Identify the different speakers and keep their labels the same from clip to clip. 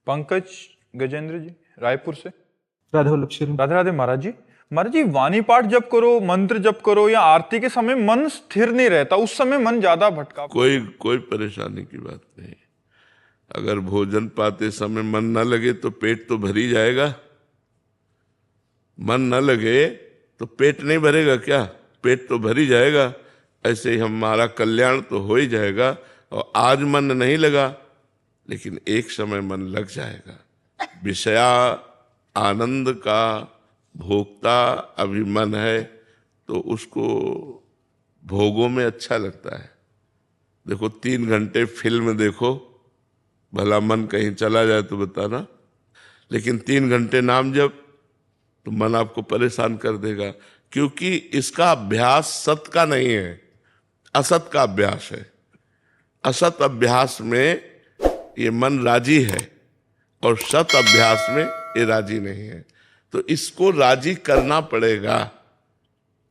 Speaker 1: पंकज गजेंद्र जी रायपुर से।
Speaker 2: राधे वल्लभ शर्मा।
Speaker 1: राधे राधे महाराज जी। महाराज जी, वाणी पाठ जप करो, मंत्र जप करो या आरती के समय मन स्थिर नहीं रहता, उस समय मन ज्यादा भटका।
Speaker 3: कोई परेशानी की बात नहीं। अगर भोजन पाते समय मन न लगे तो पेट तो भर ही जाएगा। मन न लगे तो पेट नहीं भरेगा क्या? पेट तो भर ही जाएगा। ऐसे ही हमारा कल्याण तो हो ही जाएगा। और आज मन नहीं लगा लेकिन एक समय मन लग जाएगा। विषया आनंद का भोक्ता अभी मन है तो उसको भोगों में अच्छा लगता है। देखो 3 घंटे फिल्म देखो, भला मन कहीं चला जाए तो बताना, लेकिन 3 घंटे नाम जप तो मन आपको परेशान कर देगा, क्योंकि इसका अभ्यास सत का नहीं है, असत का अभ्यास है। असत अभ्यास में ये मन राजी है और सत अभ्यास में ये राजी नहीं है। तो इसको राजी करना पड़ेगा।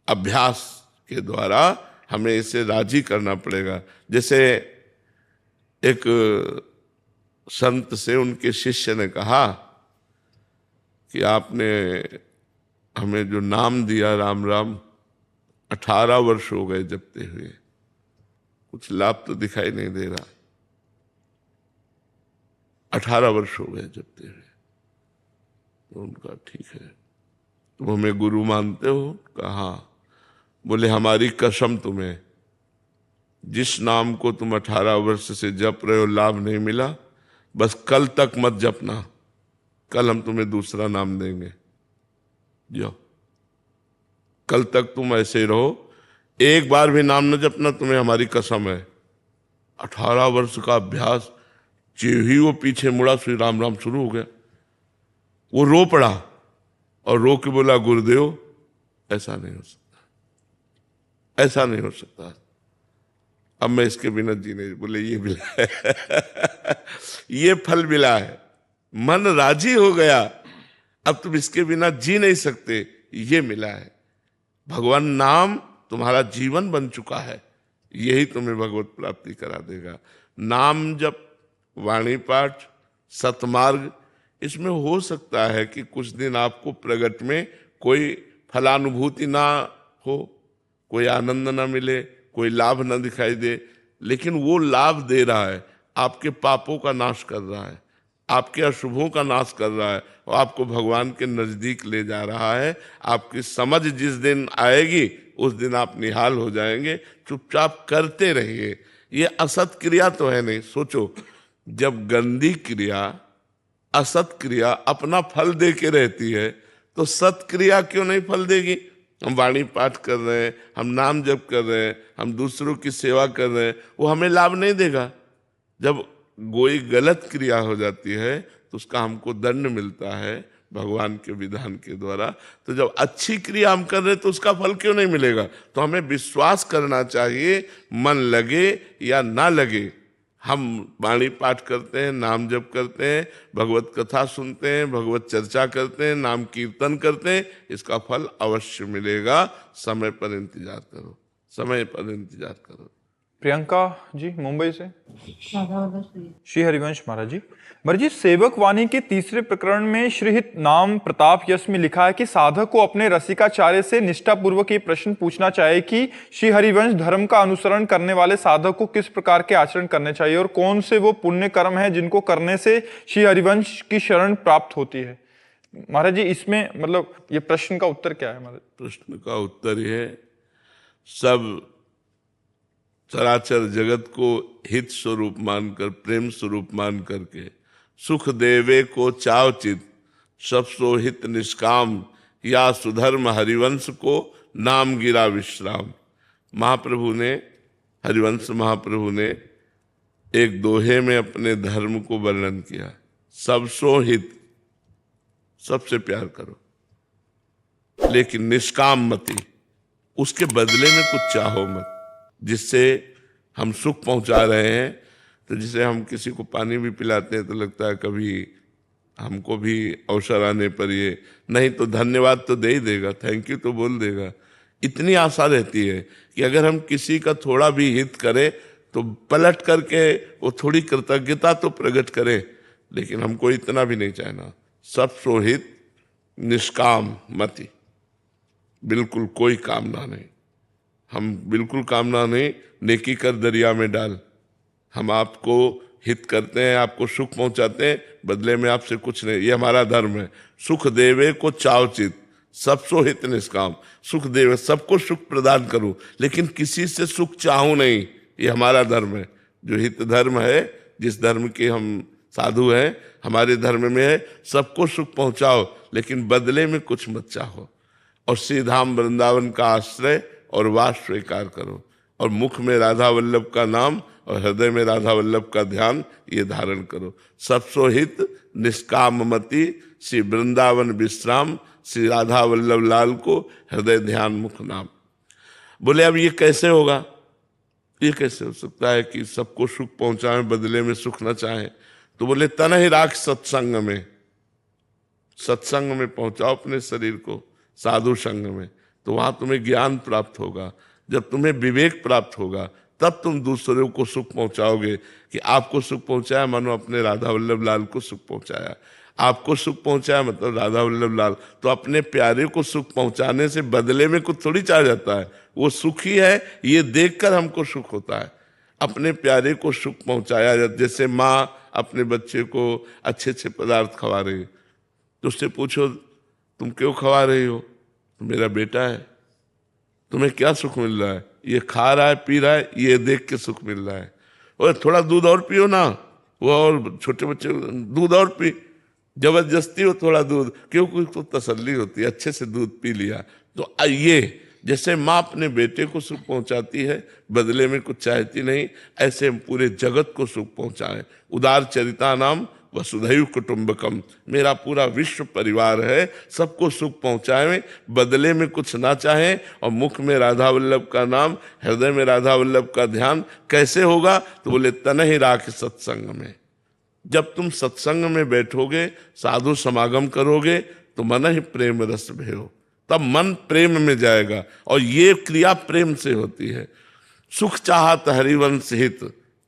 Speaker 3: अभ्यास के द्वारा हमें इसे राजी करना पड़ेगा। जैसे एक संत से उनके शिष्य ने कहा कि आपने हमें जो नाम दिया राम राम, 18 वर्ष हो गए जपते हुए, कुछ लाभ तो दिखाई नहीं दे रहा। 18 वर्ष हो गए जपते हुए। तो उनका ठीक है, तुम हमें गुरु मानते हो? कहा। बोले हमारी कसम तुम्हें, जिस नाम को तुम 18 वर्ष से जप रहे हो लाभ नहीं मिला, बस कल तक मत जपना, कल हम तुम्हें दूसरा नाम देंगे। जाओ, कल तक तुम ऐसे ही रहो, एक बार भी नाम न जपना, तुम्हें हमारी कसम है। 18 वर्ष का अभ्यास, ही वो पीछे मुड़ा, श्री राम राम शुरू हो गया। वो रो पड़ा और रो के बोला गुरुदेव ऐसा नहीं हो सकता, ऐसा नहीं हो सकता, अब मैं इसके बिना जी नहीं। बोले ये मिला है ये फल मिला है, मन राजी हो गया, अब तुम इसके बिना जी नहीं सकते, ये मिला है। भगवान नाम तुम्हारा जीवन बन चुका है, यही तुम्हें भगवत प्राप्ति करा देगा। नाम जप, वाणी पाठ, सतमार्ग, इसमें हो सकता है कि कुछ दिन आपको प्रगट में कोई फलानुभूति ना हो, कोई आनंद ना मिले, कोई लाभ ना दिखाई दे, लेकिन वो लाभ दे रहा है, आपके पापों का नाश कर रहा है, आपके अशुभों का नाश कर रहा है और आपको भगवान के नजदीक ले जा रहा है। आपकी समझ जिस दिन आएगी उस दिन आप निहाल हो जाएंगे। चुपचाप करते रहिए। ये असत क्रिया तो है नहीं। सोचो, जब गंदी क्रिया, असत क्रिया अपना फल दे के रहती है तो सत क्रिया क्यों नहीं फल देगी? हम वाणी पाठ कर रहे हैं, हम नाम जप कर रहे हैं, हम दूसरों की सेवा कर रहे हैं, वो हमें लाभ नहीं देगा। जब कोई गलत क्रिया हो जाती है तो उसका हमको दंड मिलता है भगवान के विधान के द्वारा। तो जब अच्छी क्रिया हम कर रहे हैं तो उसका फल क्यों नहीं मिलेगा? तो हमें विश्वास करना चाहिए, मन लगे या ना लगे, हम वाणी पाठ करते हैं, नाम जप करते हैं, भगवत कथा सुनते हैं, भगवत चर्चा करते हैं, नाम कीर्तन करते हैं, इसका फल अवश्य मिलेगा। समय पर इंतजार करो, समय पर इंतजार करो।
Speaker 1: प्रियंका जी मुंबई से। श्री हरिवंश महाराज जी। महाराज जी, सेवक वाणी के 3रे प्रकरण में श्रीहित नाम प्रताप यश में लिखा है कि साधक को अपने रसिकाचार्य से निष्ठापूर्वक ये प्रश्न पूछना चाहिए कि श्री हरिवंश धर्म का अनुसरण करने वाले साधक को किस प्रकार के आचरण करने चाहिए और कौन से वो पुण्य कर्म है जिनको करने से श्री हरिवंश की शरण प्राप्त होती है। महाराज जी, इसमें मतलब ये प्रश्न का उत्तर क्या है? महाराज,
Speaker 3: प्रश्न का उत्तर ये, सब चराचर जगत को हित स्वरूप मानकर, प्रेम स्वरूप मान करके, सुख देवे को चावचित, सब सो हित निष्काम, या सुधर्म हरिवंश को नाम गिरा विश्राम। महाप्रभु ने, हरिवंश महाप्रभु ने एक दोहे में अपने धर्म को वर्णन किया। सब सो हित, सबसे प्यार करो, लेकिन निष्काम मति, उसके बदले में कुछ चाहो मत। जिससे हम सुख पहुंचा रहे हैं, तो जिसे हम किसी को पानी भी पिलाते हैं तो लगता है कभी हमको भी अवसर आने पर ये, नहीं तो धन्यवाद तो दे ही देगा, थैंक यू तो बोल देगा। इतनी आशा रहती है कि अगर हम किसी का थोड़ा भी हित करें तो पलट करके वो थोड़ी कृतज्ञता तो प्रकट करें। लेकिन हमको इतना भी नहीं चाहना, सब सोहित निष्काम मति, बिल्कुल कोई कामना नहीं। हम बिल्कुल कामना नहीं, नेकी कर दरिया में डाल। हम आपको हित करते हैं, आपको सुख पहुंचाते हैं, बदले में आपसे कुछ नहीं, ये हमारा धर्म है। सुख देवे को चावचित, सब सो हित निष्काम। सुख देवे, सबको सुख प्रदान करो, लेकिन किसी से सुख चाहूं नहीं, ये हमारा धर्म है। जो हित धर्म है, जिस धर्म के हम साधु हैं, हमारे धर्म में है सबको सुख पहुंचाओ, लेकिन बदले में कुछ मत चाहो। और श्री धाम वृंदावन का आश्रय और वास स्वीकार करो, और मुख में राधा वल्लभ का नाम और हृदय में राधा वल्लभ का ध्यान ये धारण करो। सबसो हित निष्काम मति, श्री वृंदावन विश्राम, श्री राधा वल्लभ लाल को हृदय ध्यान मुख नाम। बोले अब ये कैसे होगा? ये कैसे हो सकता है कि सबको सुख पहुंचाए, बदले में सुख न चाहे? तो बोले तन ही राख सत्संग में, सत्संग में पहुंचाओ अपने शरीर को, साधु संग में, तो वहां तुम्हें ज्ञान प्राप्त होगा। जब तुम्हें विवेक प्राप्त होगा, तब तुम दूसरों को सुख पहुंचाओगे। कि आपको सुख पहुंचाया मानो अपने राधा वल्लभ लाल को सुख पहुंचाया, आपको सुख पहुंचाया मतलब राधा वल्लभ लाल। तो अपने प्यारे को सुख पहुंचाने से बदले में कुछ थोड़ी चाह जाता है, वो सुखी है ये देखकर हमको सुख होता है। अपने प्यारे को सुख पहुंचाया, जैसे माँ अपने बच्चे को अच्छे अच्छे पदार्थ खवा रही है, तो उससे पूछो तुम क्यों खवा रही हो? तो मेरा बेटा है, तुम्हें क्या सुख मिल रहा है? ये खा रहा है, पी रहा है, ये देख के सुख मिल रहा है। और थोड़ा दूध और पियो ना, वो और छोटे बच्चे दूध और पी, जबरदस्ती हो थोड़ा दूध, क्योंकि उसको तसल्ली होती है, अच्छे से दूध पी लिया। तो ये जैसे माँ अपने बेटे को सुख पहुंचाती है, बदले में कुछ चाहती नहीं, ऐसे हम पूरे जगत को सुख पहुंचाएं। उदार चरिता नाम वसुधैव कुटुंबकम, मेरा पूरा विश्व परिवार है, सबको सुख पहुंचाएं, बदले में कुछ ना चाहें। और मुख में राधा वल्लभ का नाम, हृदय में राधा वल्लभ का ध्यान कैसे होगा? तो बोले तन ही राख सत्संग में। जब तुम सत्संग में बैठोगे, साधु समागम करोगे, तो मन ही प्रेम रस भयो, तब मन प्रेम में जाएगा। और ये क्रिया प्रेम से होती है। सुख चाहत हरिवंश हित,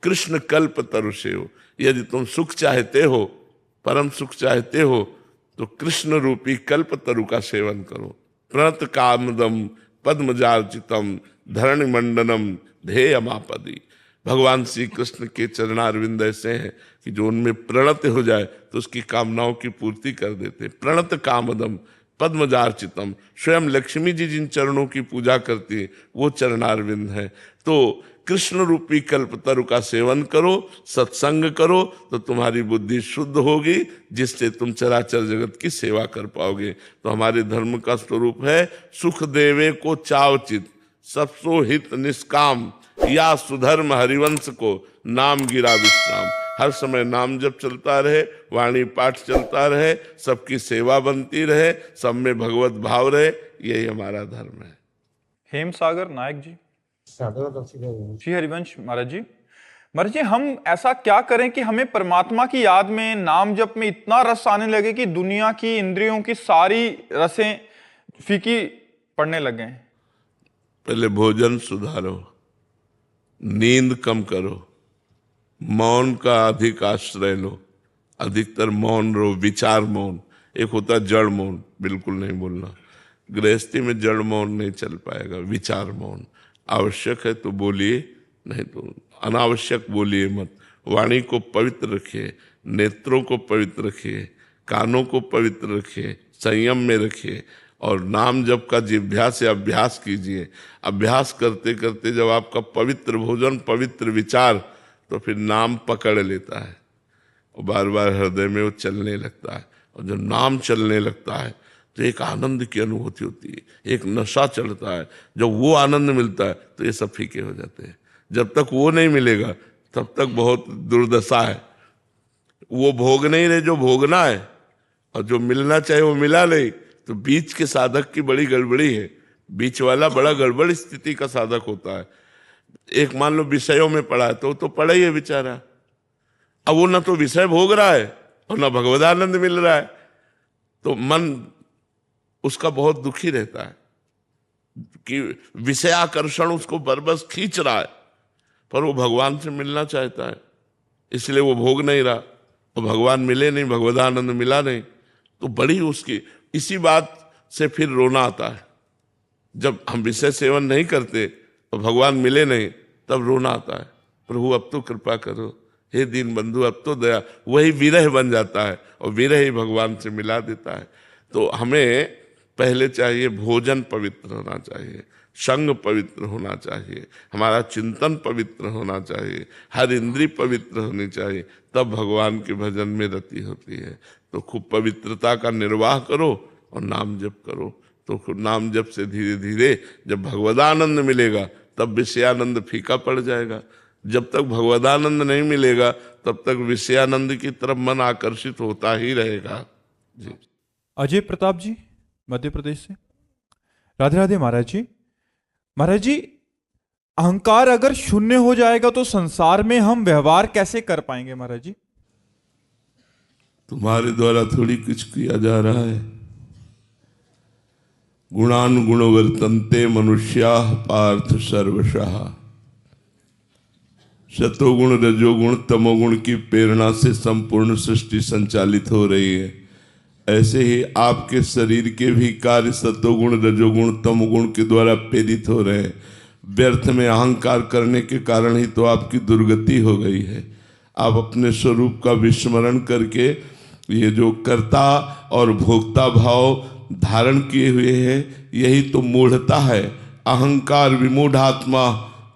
Speaker 3: कृष्ण कल्प तरुषेव। यदि तुम सुख चाहते हो, परम सुख चाहते हो, तो कृष्ण रूपी कल्प तरु का सेवन करो। प्रणत कामदम पद्मजार्चितम धरणि मंडनम ध्येयमापदी। भगवान श्री कृष्ण के चरणारविंद ऐसे हैं कि जो उनमें प्रणत हो जाए तो उसकी कामनाओं की पूर्ति कर देते। प्रणत कामदम पद्मजार्चितम, स्वयं लक्ष्मी जी जिन चरणों की पूजा करती है वो चरणारविंद है। तो कृष्ण रूपी कल्पतरु का सेवन करो, सत्संग करो, तो तुम्हारी बुद्धि शुद्ध होगी, जिससे तुम चराचर जगत की सेवा कर पाओगे। तो हमारे धर्म का स्वरूप है सुख देवे को चावचित, सबसो हित निष्काम, या सुधर्म हरिवंश को नाम गिरा विश्राम। हर समय नाम जप चलता रहे, वाणी पाठ चलता रहे, सबकी सेवा बनती रहे, सब में भगवत भाव रहे, यही हमारा धर्म है।
Speaker 1: हेम सागर नायक जी। श्री हरिवंश महाराज जी। महाराज जी, हम ऐसा क्या करें कि हमें परमात्मा की याद में, नाम जप में इतना रस आने लगे कि दुनिया की इंद्रियों की सारी रसें फीकी पड़ने लगे?
Speaker 3: पहले भोजन सुधारो, नींद कम करो, मौन का अधिक आश्रय लो, अधिकतर मौन रो, विचार मौन। एक होता है जड़ मौन, बिल्कुल नहीं बोलना, गृहस्थी में जड़ मौन नहीं चल पाएगा। विचार मौन आवश्यक है तो बोलिए, नहीं तो अनावश्यक बोलिए मत। वाणी को पवित्र रखिए, नेत्रों को पवित्र रखिए, कानों को पवित्र रखिए, संयम में रखिए, और नाम जप का जिह्वा से अभ्यास कीजिए। अभ्यास करते करते जब आपका पवित्र भोजन, पवित्र विचार, तो फिर नाम पकड़ लेता है और बार बार हृदय में वो चलने लगता है। और जब नाम चलने लगता है तो एक आनंद की अनुभूति होती है, एक नशा चढ़ता है। जब वो आनंद मिलता है तो ये सब फीके हो जाते हैं। जब तक वो नहीं मिलेगा तब तक बहुत दुर्दशा है। वो भोग नहीं रहे जो भोगना है, और जो मिलना चाहिए वो मिला नहीं, तो बीच के साधक की बड़ी गड़बड़ी है। बीच वाला बड़ा गड़बड़ स्थिति का साधक होता है। एक मान लो विषयों में पड़ा है तो पड़ा ही है बेचारा, अब वो ना तो विषय भोग रहा है और ना भगवदानंद मिल रहा है, तो मन उसका बहुत दुखी रहता है कि विषयाकर्षण उसको बरबस खींच रहा है, पर वो भगवान से मिलना चाहता है, इसलिए वो भोग नहीं रहा और भगवान मिले नहीं, भगवदानंद मिला नहीं, तो बड़ी उसकी इसी बात से फिर रोना आता है। जब हम विषय सेवन नहीं करते और भगवान मिले नहीं, तब रोना आता है, प्रभु अब तो कृपा करो, हे दीन बंधु अब तो दया। वही विरह बन जाता है और विरह ही भगवान से मिला देता है। तो हमें पहले चाहिए भोजन पवित्र होना चाहिए, संग पवित्र होना चाहिए, हमारा चिंतन पवित्र होना चाहिए, हर इंद्री पवित्र होनी चाहिए, तब भगवान के भजन में रति होती है। तो खूब पवित्रता का निर्वाह करो और नाम जप करो। तो नाम जप से धीरे धीरे जब भगवदानंद मिलेगा तब विषयानंद फीका पड़ जाएगा। जब तक भगवदानंद नहीं मिलेगा तब तक विषयानंद की तरफ मन आकर्षित होता ही रहेगा। जी।
Speaker 1: अजय प्रताप जी मध्य प्रदेश से। राधे राधे महाराज जी। महाराज जी, अहंकार अगर शून्य हो जाएगा तो संसार में हम व्यवहार कैसे कर पाएंगे महाराज जी?
Speaker 3: तुम्हारे द्वारा थोड़ी कुछ किया जा रहा है। गुणानुगुण वर्तन्ते मनुष्या पार्थ सर्वशः। शतोगुण रजोगुण तमोगुण की प्रेरणा से संपूर्ण सृष्टि संचालित हो रही है। ऐसे ही आपके शरीर के भी कार्य सतोगुण रजोगुण तमोगुण के द्वारा प्रेरित हो रहे हैं। व्यर्थ में अहंकार करने के कारण ही तो आपकी दुर्गति हो गई है। आप अपने स्वरूप का विस्मरण करके ये जो कर्ता और भोक्ता भाव धारण किए हुए हैं, यही तो मूढ़ता है। अहंकार विमूढ़ात्मा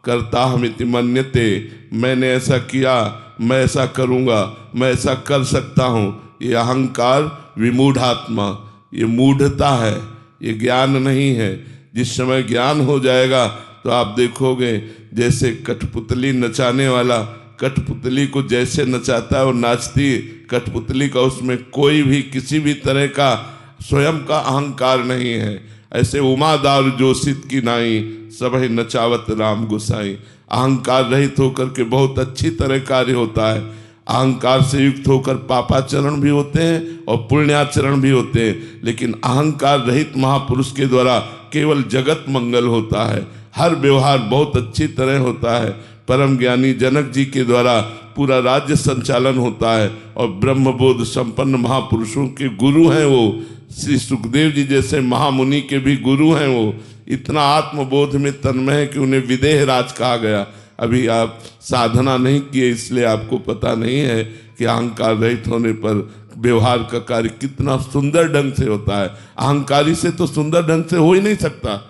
Speaker 3: कर्ता हमिति मन्यते। मैंने ऐसा किया, मैं ऐसा करूँगा, मैं ऐसा कर सकता हूँ, ये अहंकार विमूढ़ात्मा, ये मूढ़ता है, ये ज्ञान नहीं है। जिस समय ज्ञान हो जाएगा तो आप देखोगे जैसे कठपुतली नचाने वाला कठपुतली को जैसे नचाता है और नाचती कठपुतली का, उसमें कोई भी किसी भी तरह का स्वयं का अहंकार नहीं है। ऐसे उमादार जोशित की नाई सबहि नचावत राम गुसाई। अहंकार रहित होकर के बहुत अच्छी तरह कार्य होता है। अहंकार से युक्त होकर पापाचरण भी होते हैं और पुण्याचरण भी होते हैं, लेकिन अहंकार रहित महापुरुष के द्वारा केवल जगत मंगल होता है। हर व्यवहार बहुत अच्छी तरह होता है। परम ज्ञानी जनक जी के द्वारा पूरा राज्य संचालन होता है और ब्रह्मबोध संपन्न महापुरुषों के गुरु हैं वो। श्री सुखदेव जी जैसे महामुनि के भी गुरु हैं वो। इतना आत्मबोध में तन्मय है कि उन्हें विदेह राज कहा गया। अभी आप साधना नहीं किए इसलिए आपको पता नहीं है कि अहंकार रहित होने पर व्यवहार का कार्य कितना सुंदर ढंग से होता है। अहंकारी से तो सुंदर ढंग से हो ही नहीं सकता।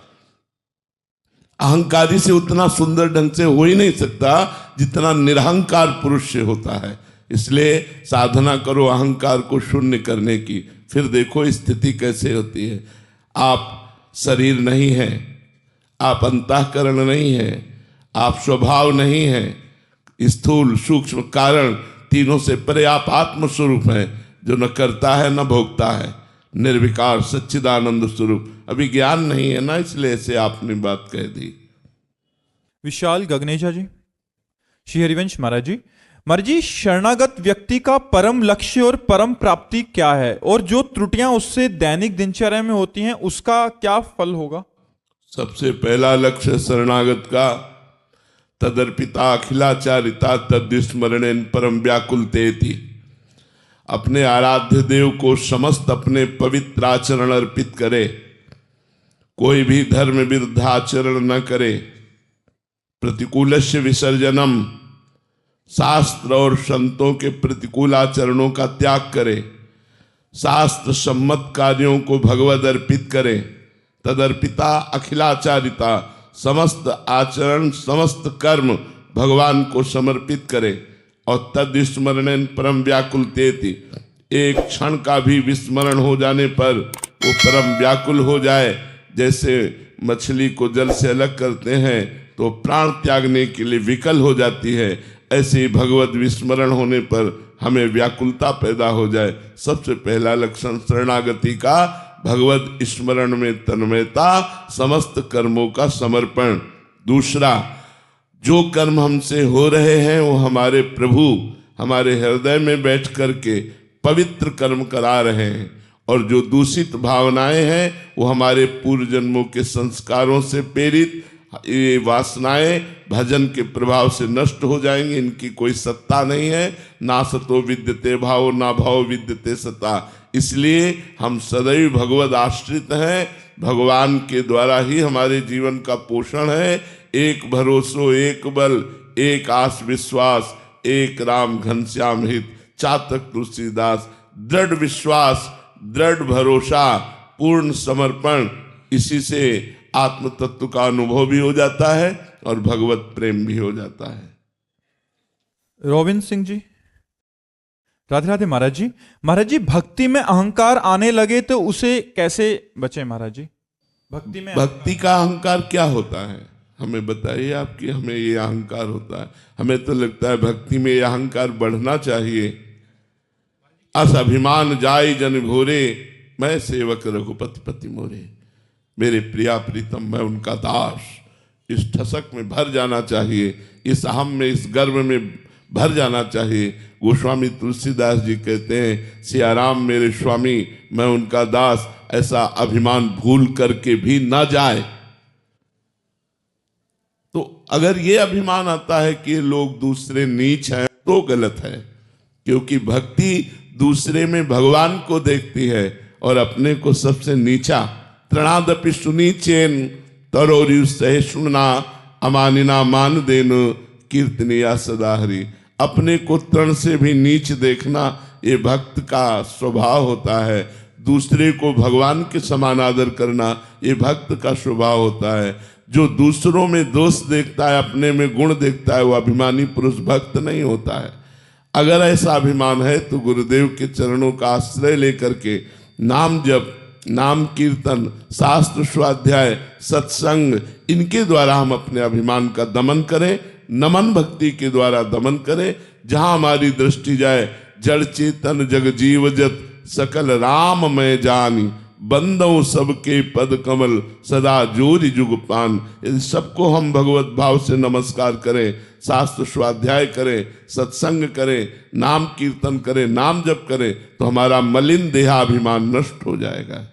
Speaker 3: अहंकारी से उतना सुंदर ढंग से हो ही नहीं सकता जितना निरहंकार पुरुष से होता है। इसलिए साधना करो अहंकार को शून्य करने की, फिर देखो स्थिति कैसे होती है। आप शरीर नहीं है, आप अंतःकरण नहीं है, आप स्वभाव नहीं है, स्थूल सूक्ष्म कारण तीनों से परे आप आत्म स्वरूप हैं, जो न करता है न भोगता है, निर्विकार सच्चिदानंद स्वरूप। अभी ज्ञान नहीं है ना, इसलिए ऐसे आपने बात कह दी।
Speaker 1: विशाल गगनेजा जी। श्री हरिवंश महाराज जी। महाराज जी, शरणागत व्यक्ति का परम लक्ष्य और परम प्राप्ति क्या है, और जो त्रुटियां उससे दैनिक दिनचर्या में होती हैं उसका क्या फल होगा?
Speaker 3: सबसे पहला लक्ष्य शरणागत का तदर्पिता अखिलाचारिता तद्विस्मरणेन परम व्याकुलतेति। अपने आराध्य देव को समस्त अपने पवित्र आचरण अर्पित करे, कोई भी धर्म विरुद्ध आचरण न करे, प्रतिकूलस्य विसर्जनम, शास्त्र और संतों के प्रतिकूल आचरणों का त्याग करे, शास्त्र सम्मत कार्यों को भगवद अर्पित करे, तदर्पिता अखिलाचारिता, समस्त आचरण समस्त कर्म भगवान को समर्पित करे, और तद्विस्मरणेन परम व्याकुलतेति, एक क्षण का भी विस्मरण हो जाने पर वो परम व्याकुल हो जाए। जैसे मछली को जल से अलग करते हैं तो प्राण त्यागने के लिए विकल हो जाती है, ऐसे ही भगवत विस्मरण होने पर हमें व्याकुलता पैदा हो जाए। सबसे पहला लक्षण शरणागति का भगवत स्मरण में तन्मयता, समस्त कर्मों का समर्पण। दूसरा, जो कर्म हमसे हो रहे हैं वो हमारे प्रभु हमारे हृदय में बैठ करके पवित्र कर्म करा रहे हैं, और जो दूषित भावनाएं हैं वो हमारे पूर्व जन्मों के संस्कारों से प्रेरित ये वासनाएं भजन के प्रभाव से नष्ट हो जाएंगी, इनकी कोई सत्ता नहीं है। ना सतो विद्यते भाव, ना भाव विद्यते सत्ता। इसलिए हम सदैव भगवद आश्रित हैं, भगवान के द्वारा ही हमारे जीवन का पोषण है। एक भरोसो एक बल, एक आस विश्वास, एक राम घनश्याम हित, चातक तुलसीदास। दृढ़ विश्वास, दृढ़ भरोसा, पूर्ण समर्पण, इसी से आत्म तत्व का अनुभव भी हो जाता है और भगवत प्रेम भी हो जाता है।
Speaker 1: रोविंद सिंह जी, राधे राधे महाराज जी। महाराज जी, भक्ति में अहंकार आने लगे तो उसे कैसे बचे महाराज जी? भक्ति
Speaker 3: का अहंकार क्या होता है, हमें बताइए आपकी। हमें ये अहंकार होता है, हमें तो लगता है भक्ति में ये अहंकार बढ़ना चाहिए। अस अभिमान जाय जन भोरे, मैं सेवक रघुपति पति मोरे। मेरे प्रिया प्रीतम, मैं उनका दास। इस ठसक में भर जाना चाहिए, इस अहम में, इस गर्व में भर जाना चाहिए। गोस्वामी तुलसीदास जी कहते हैं, सियाराम मेरे स्वामी, मैं उनका दास। ऐसा अभिमान भूल करके भी ना जाए। तो अगर ये अभिमान आता है कि लोग दूसरे नीच हैं तो गलत है, क्योंकि भक्ति दूसरे में भगवान को देखती है और अपने को सबसे नीचा। तृणादपि सुनीचेन तरोरु सहिष्णुना, अमानिना मान देन कीर्तनिया सदा हरि। अपने को तृण से भी नीच देखना ये भक्त का स्वभाव होता है। दूसरे को भगवान के समान आदर करना ये भक्त का स्वभाव होता है। जो दूसरों में दोष देखता है, अपने में गुण देखता है, वो अभिमानी पुरुष भक्त नहीं होता है। अगर ऐसा अभिमान है तो गुरुदेव के चरणों का आश्रय लेकर के नाम जप, नाम कीर्तन, शास्त्र स्वाध्याय, सत्संग, इनके द्वारा हम अपने अभिमान का दमन करें। नमन भक्ति के द्वारा दमन करें। जहां हमारी दृष्टि जाए, जड़ चेतन जग जीव जत, सकल राम मैं जानी, बंदों सबके पद कमल, सदा जोरि जुग पान। इन सबको हम भगवत भाव से नमस्कार करें, शास्त्र स्वाध्याय करें, सत्संग करें, नाम कीर्तन करें, नाम जप करें, तो हमारा मलिन देहाभिमान नष्ट हो जाएगा।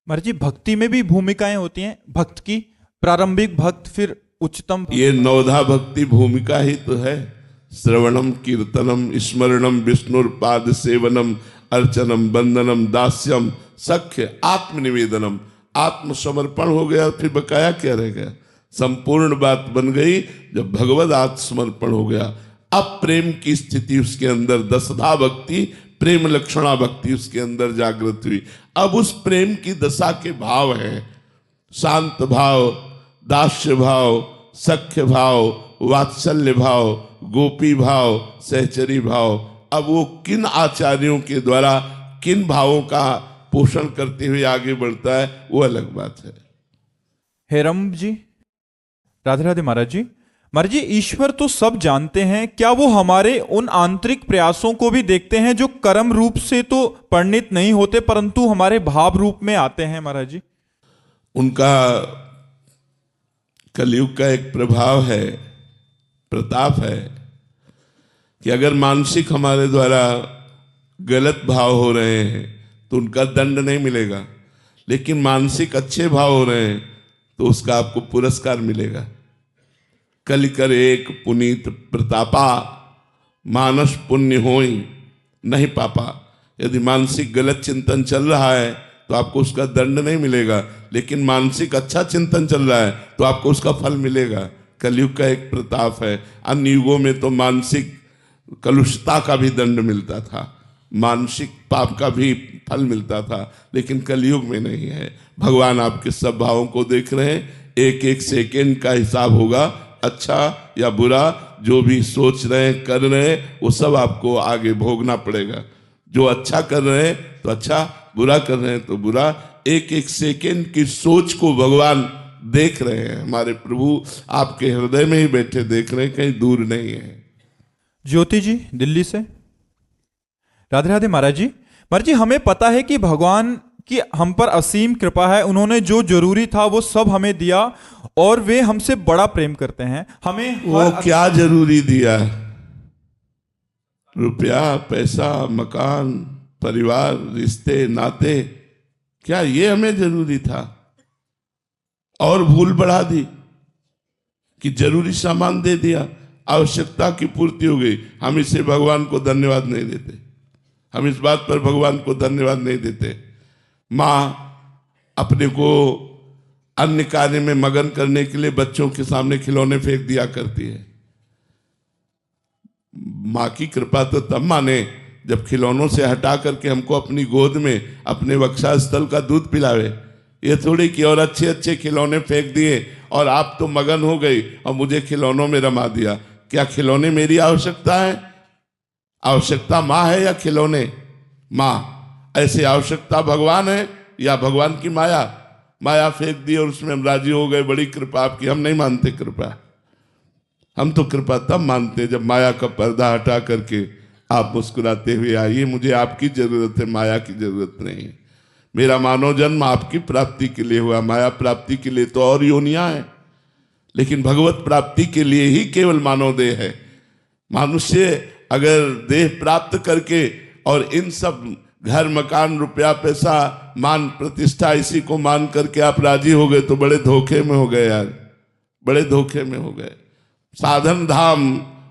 Speaker 1: महाराज जी, भक्ति में भी भूमिकाएं होती हैं भक्त की, प्रारंभिक भक्त, फिर उच्चतम भक्त।
Speaker 3: ये नवधा भक्ति भूमिका ही तो है। श्रवणम कीर्तनम स्मरणम विष्णुर्पाद सेवनम अर्चनम वंदनम दास्यम सख्य आत्मनिवेदनम। आत्मसमर्पण हो गया, फिर बकाया क्या रह गया? संपूर्ण बात बन गई जब भगवद आत्मसमर्पण हो गया। अब प्रेम की स्थिति उसके अंदर, दसधा भक्ति, प्रेम लक्षणा भक्ति उसके अंदर जागृत हुई। अब उस प्रेम की दशा के भाव है शांत भाव, दास्य भाव, सख्य भाव, वात्सल्य भाव, गोपी भाव, सहचरी भाव। अब वो किन आचार्यों के द्वारा किन भावों का पोषण करते हुए आगे बढ़ता है, वो अलग बात है।
Speaker 1: हेरम जी, राधे राधे महाराज जी। महाराज जी, ईश्वर तो सब जानते हैं, क्या वो हमारे उन आंतरिक प्रयासों को भी देखते हैं जो कर्म रूप से तो परिणित नहीं होते परंतु हमारे भाव रूप में आते हैं महाराज जी?
Speaker 3: उनका कलयुग का एक प्रभाव है, प्रताप है कि अगर मानसिक हमारे द्वारा गलत भाव हो रहे हैं तो उनका दंड नहीं मिलेगा, लेकिन मानसिक अच्छे भाव हो रहे हैं तो उसका आपको पुरस्कार मिलेगा। कलिकर एक पुनीत प्रतापा, मानस पुण्य होई नहीं पापा। यदि मानसिक गलत चिंतन चल रहा है तो आपको उसका दंड नहीं मिलेगा, लेकिन मानसिक अच्छा चिंतन चल रहा है तो आपको उसका फल मिलेगा। कलयुग का एक प्रताप है। अन्य युगों में तो मानसिक कलुषता का भी दंड मिलता था, मानसिक पाप का भी फल मिलता था, लेकिन कलयुग में नहीं है। भगवान आपके सब भावों को देख रहे हैं। एक एक सेकेंड का हिसाब होगा, अच्छा या बुरा जो भी सोच रहे हैं, कर रहे हैं, वो सब आपको आगे भोगना पड़ेगा। जो अच्छा कर रहे हैं तो अच्छा, बुरा कर रहे हैं तो बुरा। एक एक सेकेंड की सोच को भगवान देख रहे हैं। हमारे प्रभु आपके हृदय में ही बैठे देख रहे हैं, कहीं दूर नहीं है।
Speaker 1: ज्योति जी दिल्ली से, राधे राधे महाराज जी। महाराज जी, हमें पता है कि भगवान की हम पर असीम कृपा है, उन्होंने जो जरूरी था वो सब हमें दिया और वे हमसे बड़ा प्रेम करते हैं। हमें
Speaker 3: वो क्या जरूरी दिया? रुपया, पैसा, मकान, परिवार, रिश्ते नाते, क्या ये हमें जरूरी था? और भूल बढ़ा दी। कि जरूरी सामान दे दिया, आवश्यकता की पूर्ति हो गई, हम इसे भगवान को धन्यवाद नहीं देते, हम इस बात पर भगवान को धन्यवाद नहीं देते। माँ अपने को अन्य कार्य में मगन करने के लिए बच्चों के सामने खिलौने फेंक दिया करती है। माँ की कृपा तो तब माने जब खिलौनों से हटा करके हमको अपनी गोद में अपने वक्षस्थल का दूध पिलावे। ये थोड़ी कि और अच्छे अच्छे खिलौने फेंक दिए और आप तो मगन हो गई और मुझे खिलौनों में रमा दिया। क्या खिलौने मेरी आवश्यकता है? आवश्यकता माँ है या खिलौने? माँ। ऐसे आवश्यकता भगवान है या भगवान की माया? माया फेंक दी और उसमें हम राजी हो गए, बड़ी कृपा आपकी। हम नहीं मानते कृपा, हम तो कृपा तब मानते जब माया का पर्दा हटा करके आप मुस्कुराते हुए आइए, मुझे आपकी जरूरत है, माया की जरूरत नहीं है। मेरा मानव जन्म आपकी प्राप्ति के लिए हुआ, माया प्राप्ति के लिए तो और योनियां हैं, लेकिन भगवत प्राप्ति के लिए ही केवल मानव देह है। मनुष्य अगर देह प्राप्त करके और इन सब घर मकान रुपया पैसा मान प्रतिष्ठा इसी को मान करके आप राजी हो गए तो बड़े धोखे में हो गए यार, बड़े धोखे में हो गए। साधन धाम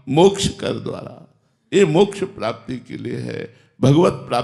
Speaker 3: मोक्ष कर द्वारा, ये मोक्ष प्राप्ति के लिए है, भगवत प्राप्ति